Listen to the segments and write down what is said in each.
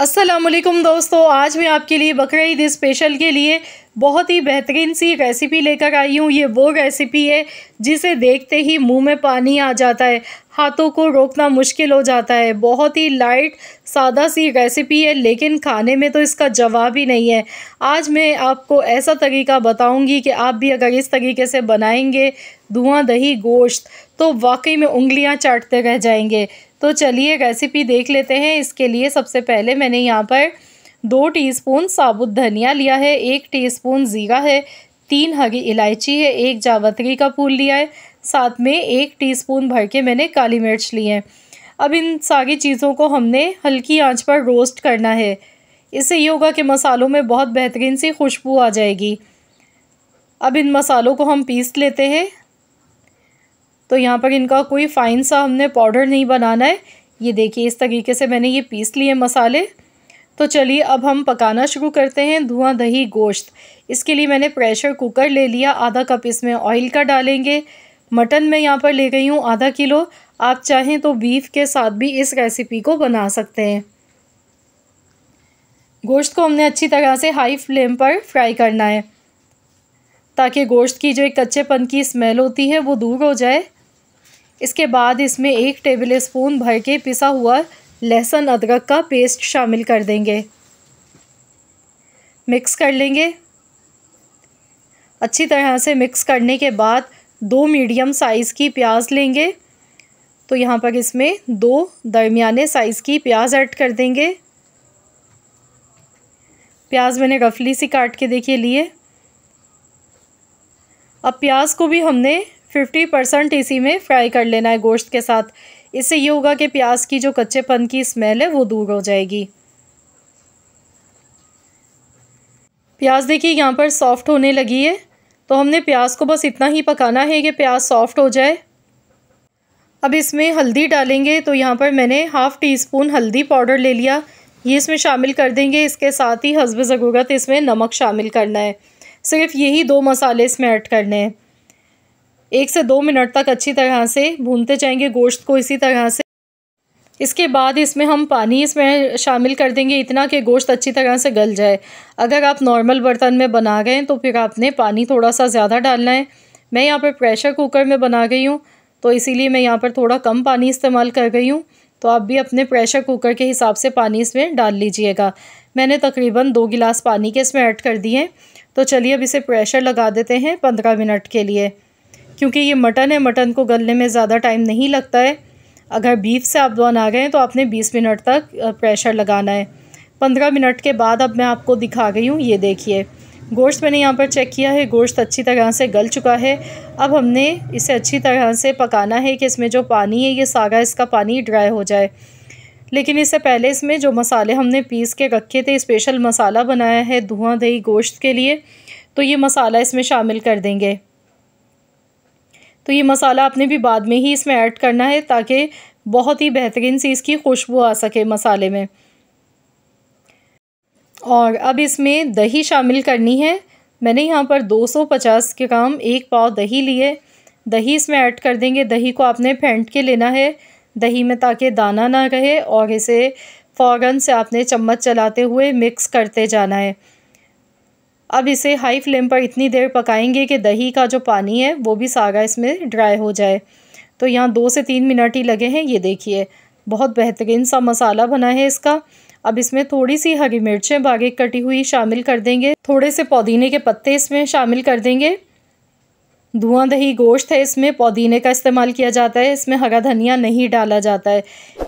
अस्सलामुअलैकुम दोस्तों, आज मैं आपके लिए बकरा ईद स्पेशल के लिए बहुत ही बेहतरीन सी रेसिपी लेकर आई हूँ। ये वो रेसिपी है जिसे देखते ही मुंह में पानी आ जाता है, हाथों को रोकना मुश्किल हो जाता है। बहुत ही लाइट सादा सी रेसिपी है, लेकिन खाने में तो इसका जवाब ही नहीं है। आज मैं आपको ऐसा तरीका बताऊंगी कि आप भी अगर इस तरीके से बनाएंगे धुआं दही गोश्त तो वाकई में उंगलियां चाटते रह जाएंगे। तो चलिए रेसिपी देख लेते हैं। इसके लिए सबसे पहले मैंने यहाँ पर 2 टीस्पून साबुत धनिया लिया है, 1 टीस्पून ज़ीरा है, 3 हरी इलायची है, 1 जावित्री का फूल लिया है, साथ में 1 टीस्पून भर के मैंने काली मिर्च ली है। अब इन सारी चीज़ों को हमने हल्की आंच पर रोस्ट करना है। इससे ये होगा कि मसालों में बहुत बेहतरीन सी खुशबू आ जाएगी। अब इन मसालों को हम पीस लेते हैं। तो यहाँ पर इनका कोई फ़ाइन सा हमने पाउडर नहीं बनाना है। ये देखिए इस तरीके से मैंने ये पीस लिए मसाले। तो चलिए अब हम पकाना शुरू करते हैं धुआं दही गोश्त। इसके लिए मैंने प्रेशर कुकर ले लिया, आधा कप इसमें ऑयल का डालेंगे। मटन मैं यहाँ पर ले गई हूँ आधा किलो। आप चाहें तो बीफ के साथ भी इस रेसिपी को बना सकते हैं। गोश्त को हमने अच्छी तरह से हाई फ्लेम पर फ्राई करना है ताकि गोश्त की जो एक कच्चेपन की स्मेल होती है वो दूर हो जाए। इसके बाद इसमें 1 टेबल स्पून भर के पिसा हुआ लहसुन अदरक का पेस्ट शामिल कर देंगे। मिक्स कर लेंगे। अच्छी तरह से मिक्स करने के बाद 2 मीडियम साइज़ की प्याज लेंगे। तो यहाँ पर इसमें 2 दरमियाने साइज़ की प्याज ऐड कर देंगे। प्याज मैंने रफली सी काट के देखिए लिए। अब प्याज को भी हमने 50% इसी में फ्राई कर लेना है गोश्त के साथ। इससे ये होगा कि प्याज की जो कच्चेपन की स्मेल है वो दूर हो जाएगी। प्याज देखिए यहाँ पर सॉफ्ट होने लगी है। तो हमने प्याज को बस इतना ही पकाना है कि प्याज सॉफ्ट हो जाए। अब इसमें हल्दी डालेंगे। तो यहाँ पर मैंने ½ टीस्पून हल्दी पाउडर ले लिया, ये इसमें शामिल कर देंगे। इसके साथ ही हस्ब ज़रूरत इसमें नमक शामिल करना है। सिर्फ यही 2 मसाले इसमें ऐड करने हैं। 1 से 2 मिनट तक अच्छी तरह से भूनते जाएंगे गोश्त को इसी तरह से। इसके बाद इसमें हम पानी इसमें शामिल कर देंगे इतना कि गोश्त अच्छी तरह से गल जाए। अगर आप नॉर्मल बर्तन में बना गए हैं तो फिर आपने पानी थोड़ा सा ज़्यादा डालना है। मैं यहाँ पर प्रेशर कुकर में बना गई हूँ तो इसीलिए मैं यहाँ पर थोड़ा कम पानी इस्तेमाल कर गई हूँ। तो आप भी अपने प्रेशर कुकर के हिसाब से पानी इसमें डाल लीजिएगा। मैंने तकरीबन 2 गिलास पानी के इसमें ऐड कर दिए। तो चलिए अब इसे प्रेशर लगा देते हैं 15 मिनट के लिए, क्योंकि ये मटन है, मटन को गलने में ज़्यादा टाइम नहीं लगता है। अगर बीफ से आप बना गए तो आपने 20 मिनट तक प्रेशर लगाना है। 15 मिनट के बाद अब मैं आपको दिखा गई हूँ। ये देखिए गोश्त मैंने यहाँ पर चेक किया है, गोश्त अच्छी तरह से गल चुका है। अब हमने इसे अच्छी तरह से पकाना है कि इसमें जो पानी है ये सारा इसका पानी ड्राई हो जाए। लेकिन इससे पहले इसमें जो मसाले हमने पीस के रखे थे, स्पेशल मसाला बनाया है धुआं दही गोश्त के लिए, तो ये मसाला इसमें शामिल कर देंगे। तो ये मसाला आपने भी बाद में ही इसमें ऐड करना है ताकि बहुत ही बेहतरीन सी इसकी खुशबू आ सके मसाले में। और अब इसमें दही शामिल करनी है। मैंने यहाँ पर 250 ग्राम 1 पाव दही लिए। दही इसमें ऐड कर देंगे। दही को आपने फेंट के लेना है दही में ताकि दाना ना रहे, और इसे फ़ौरन से आपने चम्मच चलाते हुए मिक्स करते जाना है। अब इसे हाई फ्लेम पर इतनी देर पकाएंगे कि दही का जो पानी है वो भी सारा इसमें ड्राई हो जाए। तो यहाँ 2 से 3 मिनट ही लगे हैं। ये देखिए बहुत बेहतरीन सा मसाला बना है इसका। अब इसमें थोड़ी सी हरी मिर्चें बारीक कटी हुई शामिल कर देंगे। थोड़े से पुदीने के पत्ते इसमें शामिल कर देंगे। धुआं दही गोश्त है, इसमें पुदीने का इस्तेमाल किया जाता है, इसमें हरा धनिया नहीं डाला जाता है।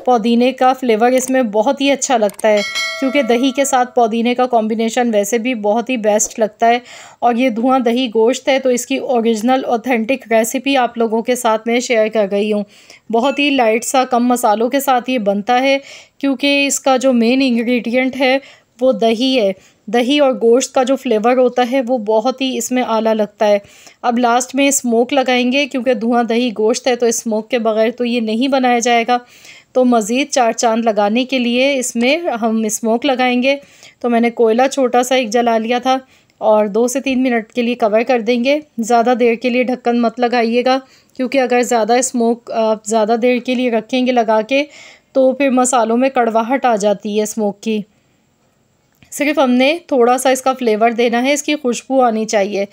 पुदीने का फ्लेवर इसमें बहुत ही अच्छा लगता है, क्योंकि दही के साथ पुदीने का कॉम्बिनेशन वैसे भी बहुत ही बेस्ट लगता है। और ये धुआं दही गोश्त है तो इसकी ओरिजिनल ऑथेंटिक रेसिपी आप लोगों के साथ में शेयर कर गई हूँ। बहुत ही लाइट सा कम मसालों के साथ ये बनता है, क्योंकि इसका जो मेन इंग्रेडिएंट है वो दही है। दही और गोश्त का जो फ्लेवर होता है वो बहुत ही इसमें आला लगता है। अब लास्ट में स्मोक लगाएंगे, क्योंकि धुआं दही गोश्त है तो स्मोक के बगैर तो ये नहीं बनाया जाएगा। तो मज़ीद 4 चांद लगाने के लिए इसमें हम स्मोक लगाएंगे। तो मैंने कोयला छोटा सा एक जला लिया था और 2 से 3 मिनट के लिए कवर कर देंगे। ज़्यादा देर के लिए ढक्कन मत लगाइएगा, क्योंकि अगर ज़्यादा स्मोक आप ज़्यादा देर के लिए रखेंगे लगा के तो फिर मसालों में कड़वाहट आ जाती है स्मोक की। सिर्फ हमने थोड़ा सा इसका फ्लेवर देना है, इसकी खुशबू आनी चाहिए।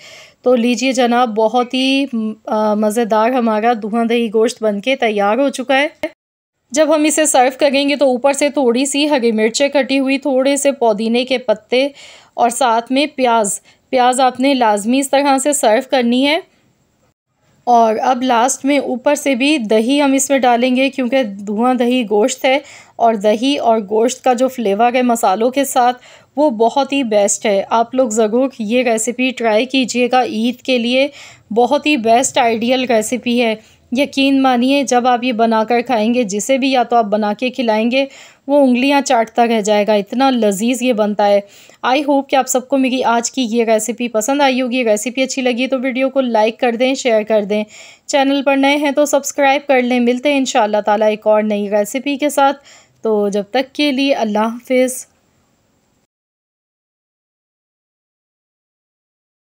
तो लीजिए जनाब, बहुत ही मज़ेदार हमारा दूल्हा दही गोश्त बनके तैयार हो चुका है। जब हम इसे सर्व करेंगे तो ऊपर से थोड़ी सी हरी मिर्चें कटी हुई, थोड़े से पुदीने के पत्ते और साथ में प्याज आपने लाजमी इस तरह से सर्व करनी है। और अब लास्ट में ऊपर से भी दही हम इसमें डालेंगे, क्योंकि धुआं दही गोश्त है और दही और गोश्त का जो फ्लेवर है मसालों के साथ, वो बहुत ही बेस्ट है। आप लोग ज़रूर ये रेसिपी ट्राई कीजिएगा, ईद के लिए बहुत ही बेस्ट आइडियल रेसिपी है। यकीन मानिए, जब आप ये बनाकर खाएंगे, जिसे भी या तो आप बना के खिलाएंगे वो उंगलियां चाटता रह जाएगा, इतना लजीज ये बनता है। आई होप कि आप सबको मेरी आज की ये रेसिपी पसंद आई होगी। रेसिपी अच्छी लगी तो वीडियो को लाइक कर दें, शेयर कर दें। चैनल पर नए हैं तो सब्सक्राइब कर लें। मिलते हैं इंशाअल्लाह ताला एक और नई रेसिपी के साथ। तो जब तक के लिए अल्लाह हाफिज़।